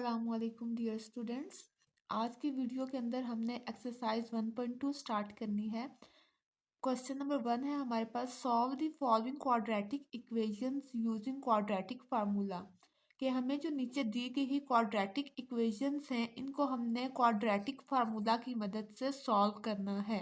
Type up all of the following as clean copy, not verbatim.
अस्सलामुअलैकुम dear students. आज की वीडियो के अंदर हमने एक्सरसाइज 1.2 स्टार्ट करनी है। क्वेश्चन नंबर 1 है हमारे पास, solve the following quadratic equations using quadratic formula. कि हमें जो नीचे दी गई ही क्वाड्रेटिक इक्वेशंस हैं इनको हमने क्वाड्रेटिक फार्मूला की मदद से सॉल्व करना है।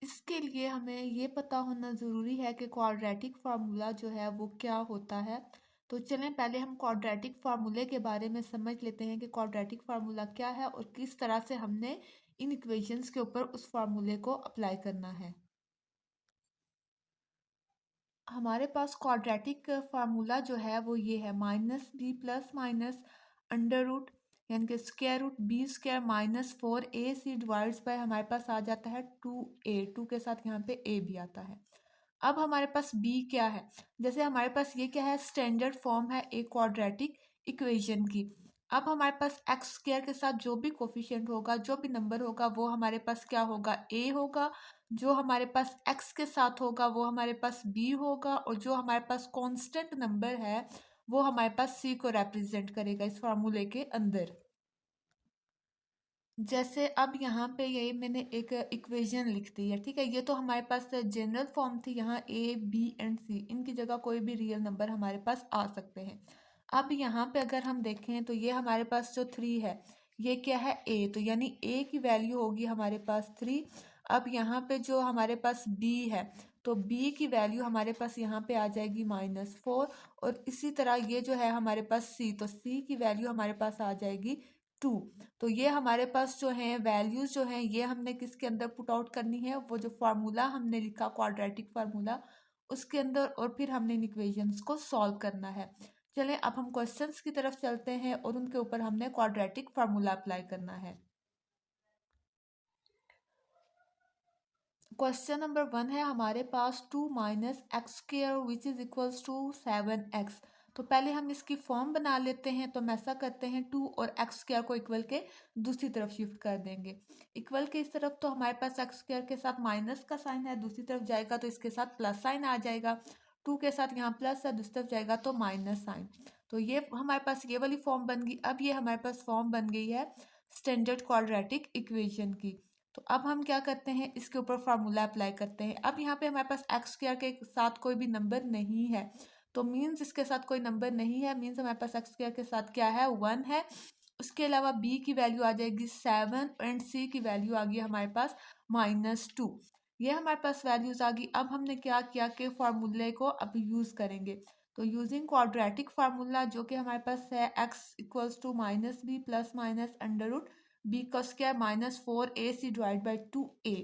इसके लिए हमें ये पता होना ज़रूरी है कि क्वाड्रेटिक फार्मूला जो है वो क्या होता है। तो चलें पहले हम क्वाड्रेटिक फार्मूले के बारे में समझ लेते हैं कि क्वाड्रेटिक फार्मूला क्या है और किस तरह से हमने इन इक्वेशंस के ऊपर उस फार्मूले को अप्लाई करना है। हमारे पास क्वाड्रेटिक फार्मूला जो है वो ये है, minus b plus minus under root यानी कि square root b square minus 4ac divides by हमारे पास आ जाता है 2a। 2 के साथ यहाँ पे a भी आता है। अब हमारे पास b क्या है, जैसे हमारे पास ये क्या है, स्टैंडर्ड फॉर्म है एक क्वाड्रेटिक इक्वेशन की। अब हमारे पास एक्स स्क्वायर के साथ जो भी कोफिशिएंट होगा, जो भी नंबर होगा, वो हमारे पास क्या होगा, a होगा। जो हमारे पास x के साथ होगा वो हमारे पास b होगा, और जो हमारे पास कांस्टेंट नंबर है वो हमारे पास c को रिप्रेजेंट करेगा इस फार्मूले के अंदर। जैसे अब यहाँ पे ये मैंने एक इक्वेशन लिख दी है, ठीक है। ये तो हमारे पास जनरल फॉर्म थी, यहाँ a b एंड c इनकी जगह कोई भी रियल नंबर हमारे पास आ सकते हैं। अब यहाँ पे अगर हम देखें तो ये हमारे पास जो 3 है ये क्या है, a, तो यानी a की वैल्यू होगी हमारे पास 3। अब यहाँ पे जो हमारे पास b है तो b की वैल्यू हमारे पास यहाँ पे आ जाएगी -4, और इसी तरह ये जो है हमारे पास c, तो c की वैल्यू हमारे पास आ जाएगी 2। तो ये हमारे पास जो है वैल्यूज जो हैं ये हमने किसके अंदर पुट आउट करनी है, वो जो फार्मूला हमने लिखा क्वाड्रेटिक फार्मूला उसके अंदर, और फिर हमने इन इक्वेशंस को सॉल्व करना है। चलें अब हम क्वेश्चंस की तरफ चलते हैं और उनके ऊपर हमने क्वाड्रेटिक फार्मूला अप्लाई करना है। क्वेश्चन नंबर 1 है हमारे पास 2 minus x square which is equals to 7x। तो पहले हम इसकी फॉर्म बना लेते हैं। तो हम ऐसा करते हैं 2 और एक्स स्क्र को इक्वल के दूसरी तरफ शिफ्ट कर देंगे। इक्वल के इस तरफ तो हमारे पास एक्स स्क्र के साथ माइनस का साइन है, दूसरी तरफ जाएगा तो इसके साथ प्लस साइन आ जाएगा। 2 के साथ यहाँ प्लस है, दूसरी तरफ जाएगा तो माइनस साइन। तो ये हमारे पास ये वाली फॉर्म बन गई। अब ये हमारे पास फॉर्म बन गई है स्टैंडर्ड क्वाड्रेटिक इक्वेशन की। तो अब हम क्या करते हैं, इसके ऊपर फार्मूला अप्लाई करते हैं। अब यहाँ पे हमारे पास एक्स स्क्वायर के साथ कोई भी नंबर नहीं है, तो मीन्स इसके साथ कोई नंबर नहीं है, मीन्स हमारे पास एक्स स्क्वायर के साथ क्या है, 1 है। उसके अलावा b की वैल्यू आ जाएगी 7 एंड c की वैल्यू आ गई हमारे पास -2। ये हमारे पास वैल्यूज आ गई। अब हमने क्या किया कि फार्मूले को अब यूज करेंगे। तो यूजिंग क्वाड्रेटिक फार्मूला जो कि हमारे पास है x equals to minus b plus minus under root b का square -4ac divide by 2a।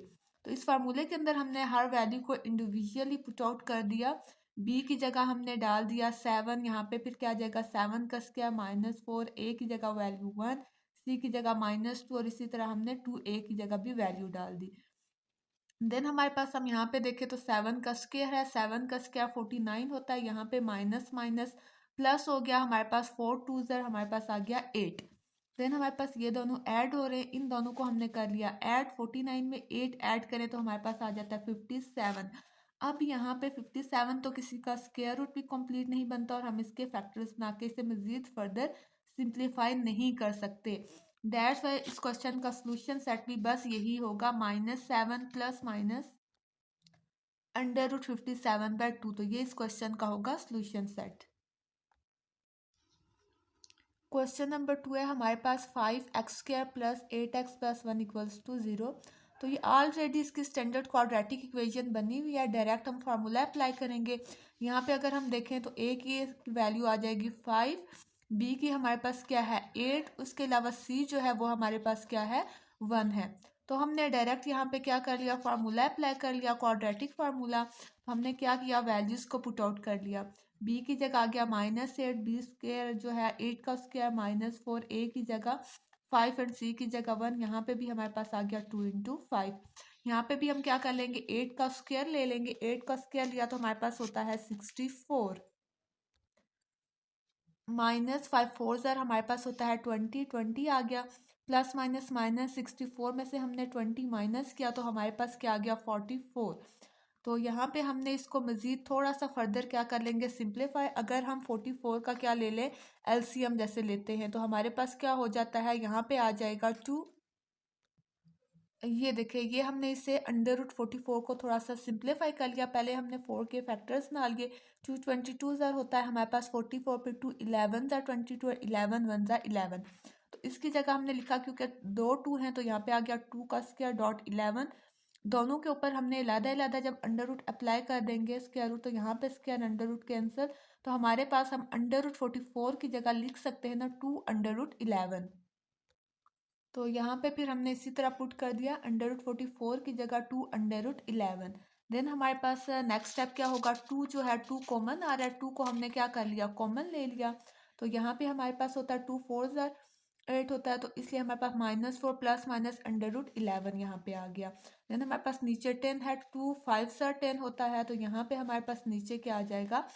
तो इस फार्मूले के अंदर हमने हर वैल्यू को इंडिविजुअली पुट आउट कर दिया। b की जगह हमने डाल दिया 7, यहाँ पे फिर क्या आ जाएगा 7 का स्क्वायर -4, a की जगह वैल्यू 1, c की जगह -2, और इसी तरह हमने 2a की जगह भी वैल्यू डाल दी। देन हमारे पास हम यहाँ पे देखें तो 7 का स्क्वायर है, 7 का स्क्वायर 49 होता है। यहाँ पे माइनस माइनस प्लस हो गया, हमारे पास 4 2 हमारे पास आ गया 8। देन हमारे पास ये दोनों ऐड हो रहे हैं, इन दोनों को हमने कर लिया ऐड। 49 में 8 ऐड करें तो हमारे पास आ जाता है 57। अब यहाँ पे 57 तो किसी का स्क्वायर रूट भी कंप्लीट नहीं बनता, और हम इसके फैक्टर्स बना के इसे मजीद फर्दर सिंप्लीफाई नहीं कर सकते। दैट्स वाई इस क्वेश्चन का सोल्यूशन सेट भी बस यही होगा, -7 प्लस माइनस अंडर रूट 57/2। तो ये इस क्वेश्चन का होगा सोल्यूशन सेट। क्वेश्चन नंबर 2 है हमारे पास 5x² plus 8x plus 1 equals to 0। तो ये ऑलरेडी इसकी स्टैंडर्ड क्वाड्रेटिक इक्वेशन बनी हुई है, डायरेक्ट हम फार्मूला अप्लाई करेंगे। यहाँ पे अगर हम देखें तो a की वैल्यू आ जाएगी 5, b की हमारे पास क्या है 8, उसके अलावा c जो है वो हमारे पास क्या है 1 है। तो हमने डायरेक्ट यहाँ पे क्या कर लिया, फार्मूला अप्लाई कर लिया, क्वाड्रेटिक फार्मूला। हमने क्या किया, वैल्यूज को पुट आउट कर लिया। b की जगह आ गया -8, b स्क्वायर जो है 8 का स्क्वायर -4, a की जगह 5 एंड c की जगह 1। यहाँ पे भी हमारे पास आ गया 2 इंटू 5। यहाँ पे भी हम क्या कर लेंगे, 8 का स्क्वायर ले लेंगे। 8 का स्क्वायर लिया तो हमारे पास होता है 64, -5 4 हमारे पास होता है 20, 20 आ गया। प्लस माइनस माइनस 64 में से हमने 20 माइनस किया तो हमारे पास क्या आ गया 44। तो यहाँ पे हमने इसको मज़ीद थोड़ा सा फर्दर क्या कर लेंगे, सिंप्लीफाई। अगर हम 44 का क्या ले लें, एलसीएम जैसे लेते हैं, तो हमारे पास क्या हो जाता है, यहाँ पे आ जाएगा 2। ये देखिए, ये हमने इसे √44 को थोड़ा सा सिंप्लीफाई कर लिया। पहले हमने 4 के फैक्टर्स निकाल लिए। 2 22 ज़र होता है हमारे पास 44, फिर 2 11 ज़र 22 और 11 1 ज़र 11। तो इसकी जगह हमने लिखा, क्योंकि दो 2 हैं तो यहाँ पे आ गया 2 का स्क्वायर डॉट 11। दोनों के ऊपर हमने अलग-अलग जब अंडर रूट अप्लाई कर देंगे स्क्वायर रूट, तो यहाँ पे स्क्वायर अंडर रूट कैंसिल। तो हमारे पास हम √44 की जगह लिख सकते हैं ना 2 √11। तो यहाँ पे फिर हमने इसी तरह पुट कर दिया √44 की जगह 2 √11। देन हमारे पास नेक्स्ट स्टेप क्या होगा, 2 जो है 2 कॉमन आ रहा है, 2 को हमने क्या कर लिया, कॉमन ले लिया। तो यहाँ पे हमारे पास होता है 2 4 ज़र 8 होता है, तो इसलिए हमारे पास -4 प्लस माइनस √11 यहाँ पे आ गया। देन हमारे पास नीचे 10 है, 2 5 ज़र 10 होता है, तो यहाँ पे हमारे पास नीचे क्या आ जाएगा,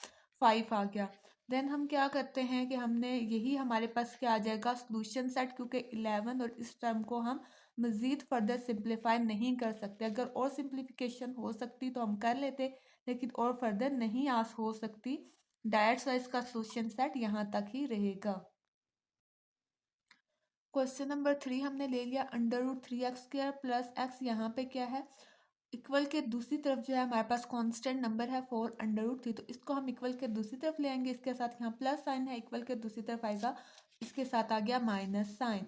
5 आ गया। देन हम क्या करते हैं कि हमने यही हमारे पास क्या आ जाएगा, सॉल्यूशन सेट, क्योंकि 11 और इस टर्म को हम मज़ीद फर्दर सिंप्लीफाई नहीं कर सकते। अगर और सिंप्लीफिकेशन हो सकती तो हम कर लेते, लेकिन और फर्दर नहीं आस हो सकती। डायरेक्ट वाइज का सॉल्यूशन सेट यहाँ तक ही रहेगा। क्वेश्चन नंबर 3 हमने ले लिया √3x² प्लस x, यहाँ पे क्या है, इक्वल के दूसरी तरफ जो है हमारे पास कांस्टेंट नंबर है 4 √3, तो इसको हम इक्वल के दूसरी तरफ ले आएंगे। इसके साथ यहाँ प्लस साइन है, इक्वल के दूसरी तरफ आएगा, इसके साथ आ गया माइनस साइन।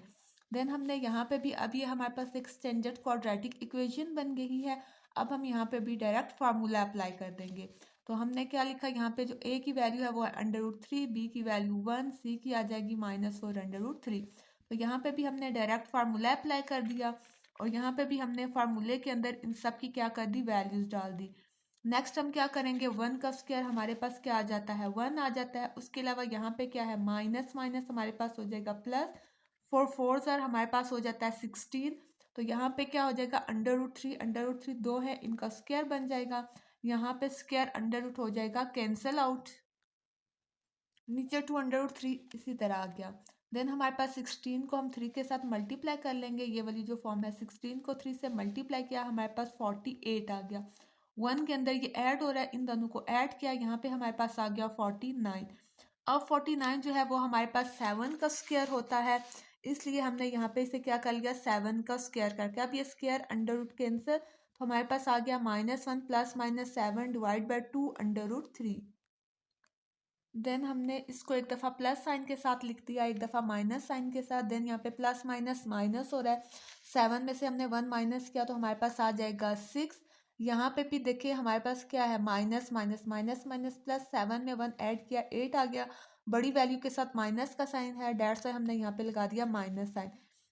देन हमने यहाँ पे भी, अब ये हमारे पास एक स्टैंडर्ड क्वाड्रेटिक इक्वेशन बन गई है। अब हम यहाँ पे भी डायरेक्ट फार्मूला अप्लाई कर देंगे। तो हमने क्या लिखा, यहाँ पे जो a की वैल्यू है वो है √3, b की वैल्यू 1, c की आ जाएगी -4 √3। तो यहाँ पे भी हमने डायरेक्ट फार्मूला अप्लाई कर दिया, और यहाँ पे भी हमने फार्मूले के अंदर इन सब की क्या कर दी, वैल्यूज डाल दी। नेक्स्ट हम क्या करेंगे, 1 का स्क्वायर हमारे पास क्या आ जाता है, 1 आ जाता है। उसके अलावा यहाँ पे क्या है, माइनस माइनस हमारे पास हो जाएगा प्लस, 4 4 ज़र हमारे पास हो जाता है 16। तो यहाँ पे क्या हो जाएगा, √3 दो है, इनका स्क्वायर बन जाएगा। यहाँ पे स्क्वायर अंडर रूट हो जाएगा कैंसल आउट, नीचे 2 √3 इसी तरह आ गया। देन हमारे पास 16 को हम 3 के साथ मल्टीप्लाई कर लेंगे। ये वाली जो फॉर्म है, 16 को 3 से मल्टीप्लाई किया, हमारे पास 48 आ गया। 1 के अंदर ये ऐड हो रहा है, इन दोनों को ऐड किया, यहाँ पे हमारे पास आ गया 49। अब 49 जो है वो हमारे पास 7 का स्क्वायर होता है, इसलिए हमने यहाँ पे इसे क्या कर लिया, 7 का स्क्वायर करके। अब ये स्क्वायर अंडर रूट कैंसिल, तो हमारे पास आ गया -1 प्लस -7 डिवाइड बाई 2 √3। देन हमने इसको एक दफ़ा प्लस साइन के साथ लिख दिया, एक दफ़ा माइनस साइन के साथ। देन यहाँ पे प्लस माइनस माइनस हो रहा है, 7 में से हमने 1 माइनस किया तो हमारे पास आ जाएगा 6। यहाँ पे भी देखिए हमारे पास क्या है, minus minus minus minus plus, 7 में 1 ऐड किया 8 आ गया। बड़ी वैल्यू के साथ माइनस का साइन है, डेट्स वाई हमने यहाँ पे लगा दिया माइनस साइन।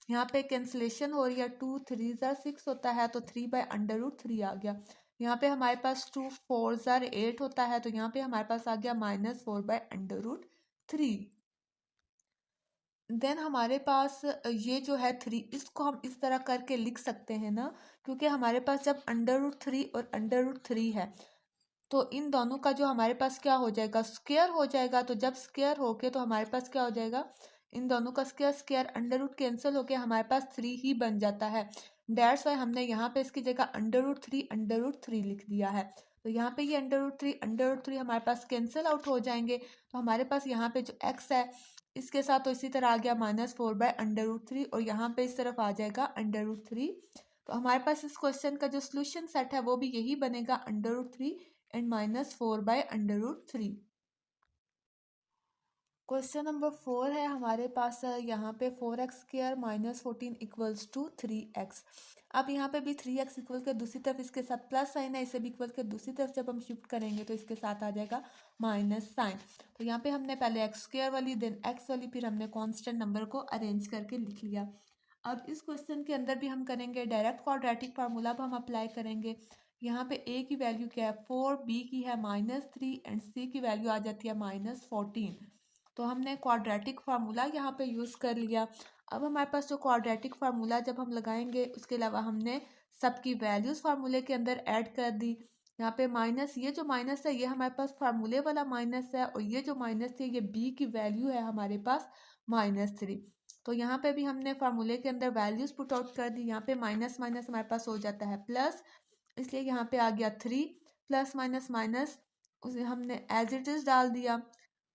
यहाँ पे कैंसिलेशन हो रही है, 2 3 ज़र 6 होता है, तो 3 बाई √3 आ गया। यहाँ पे हमारे पास 2 4 ज़र 8 होता है, तो यहाँ पे हमारे पास आ गया -4 बाई √3। देन हमारे पास ये जो है 3, इसको हम इस तरह करके लिख सकते हैं ना, क्योंकि हमारे पास जब √3 और √3 है, तो इन दोनों का जो हमारे पास क्या हो जाएगा, स्क्वायर हो जाएगा। तो जब स्क्वायर होके तो हमारे पास क्या हो जाएगा, इन दोनों का square, square under root cancel होके हमारे पास 3 ही बन जाता है। डेट्स वाई हमने यहाँ पे इसकी जगह √3 लिख दिया है। तो यहाँ पे ये अंडर रूट थ्री हमारे पास कैंसिल आउट हो जाएंगे। तो हमारे पास यहाँ पे जो x है, इसके साथ तो इसी तरह आ गया -4 बाई √3, और यहाँ पे इस तरफ आ जाएगा √3। तो हमारे पास इस क्वेश्चन का जो सोल्यूशन सेट है वो भी यही बनेगा, √3 एंड -4 बाई √3। क्वेश्चन नंबर 4 है हमारे पास, यहाँ पे 4x² -14 इक्वल्स टू 3x। अब यहाँ पे भी 3x इक्वल के दूसरी तरफ इसके साथ प्लस साइन है, इसे भी इक्वल के दूसरी तरफ जब हम शिफ्ट करेंगे तो इसके साथ आ जाएगा माइनस साइन। तो यहाँ पे हमने पहले x² वाली, देन x वाली, फिर हमने कांस्टेंट नंबर को अरेंज करके लिख लिया। अब इस क्वेश्चन के अंदर भी हम करेंगे डायरेक्ट क्वाड्रेटिक फार्मूला, अब हम अप्लाई करेंगे। यहाँ पे a की वैल्यू क्या है 4, b की है -3 एंड c की वैल्यू आ जाती है -14। तो हमने क्वाड्रेटिक फार्मूला यहाँ पे यूज़ कर लिया। अब हमारे पास जो क्वाड्रेटिक फार्मूला जब हम लगाएंगे, उसके अलावा हमने सबकी वैल्यूज़ फार्मूले के अंदर ऐड कर दी। यहाँ पे माइनस, ये जो माइनस है ये हमारे पास फार्मूले वाला माइनस है, और ये जो माइनस है ये b की वैल्यू है हमारे पास -3। तो यहाँ पे भी हमने फार्मूले के अंदर वैल्यूज़ पुट आउट कर दी। यहाँ पे माइनस माइनस हमारे पास हो जाता है प्लस, इसलिए यहाँ पे आ गया 3। प्लस माइनस माइनस उसे हमने एज इट इज़ डाल दिया।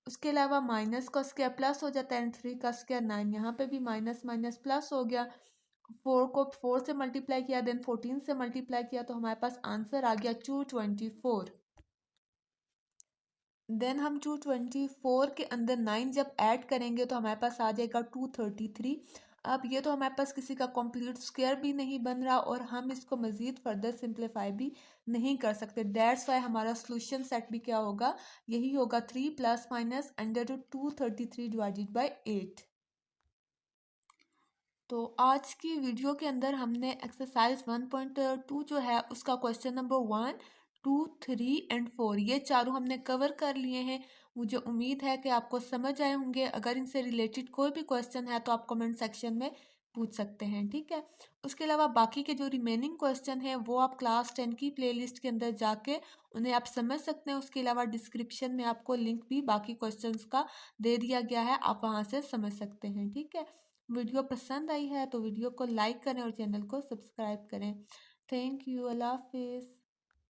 उसके अलावा माइनस का स्क्वायर प्लस हो जाता है एंड 3 का स्क्वायर 9। यहाँ पे भी माइनस माइनस प्लस हो गया। 4 को 4 से मल्टीप्लाई किया देन 14 से मल्टीप्लाई किया तो हमारे पास आंसर आ गया 224। देन हम 224 के अंदर 9 जब ऐड करेंगे तो हमारे पास आ जाएगा 233। अब ये तो हमारे पास किसी का कंप्लीट स्क्वायर भी नहीं बन रहा और हम इसको मज़ीद फर्दर सिंप्लीफाई भी नहीं कर सकते। दैट्स वाई हमारा सोल्यूशन सेट भी क्या होगा, यही होगा 3 plus minus under root 233 divided by 8। तो आज की वीडियो के अंदर हमने एक्सरसाइज 1.2 जो है उसका क्वेश्चन नंबर 1, 2, 3 एंड 4 ये चारों हमने कवर कर लिए हैं। मुझे उम्मीद है कि आपको समझ आए होंगे। अगर इनसे रिलेटेड कोई भी क्वेश्चन है तो आप कमेंट सेक्शन में पूछ सकते हैं, ठीक है। उसके अलावा बाकी के जो रिमेनिंग क्वेश्चन हैं वो आप क्लास 10 की प्लेलिस्ट के अंदर जाके उन्हें आप समझ सकते हैं। उसके अलावा डिस्क्रिप्शन में आपको लिंक भी बाकी क्वेश्चंस का दे दिया गया है, आप वहाँ से समझ सकते हैं, ठीक है। वीडियो पसंद आई है तो वीडियो को लाइक करें और चैनल को सब्सक्राइब करें। Thank you. अल्लाह हाफिज़।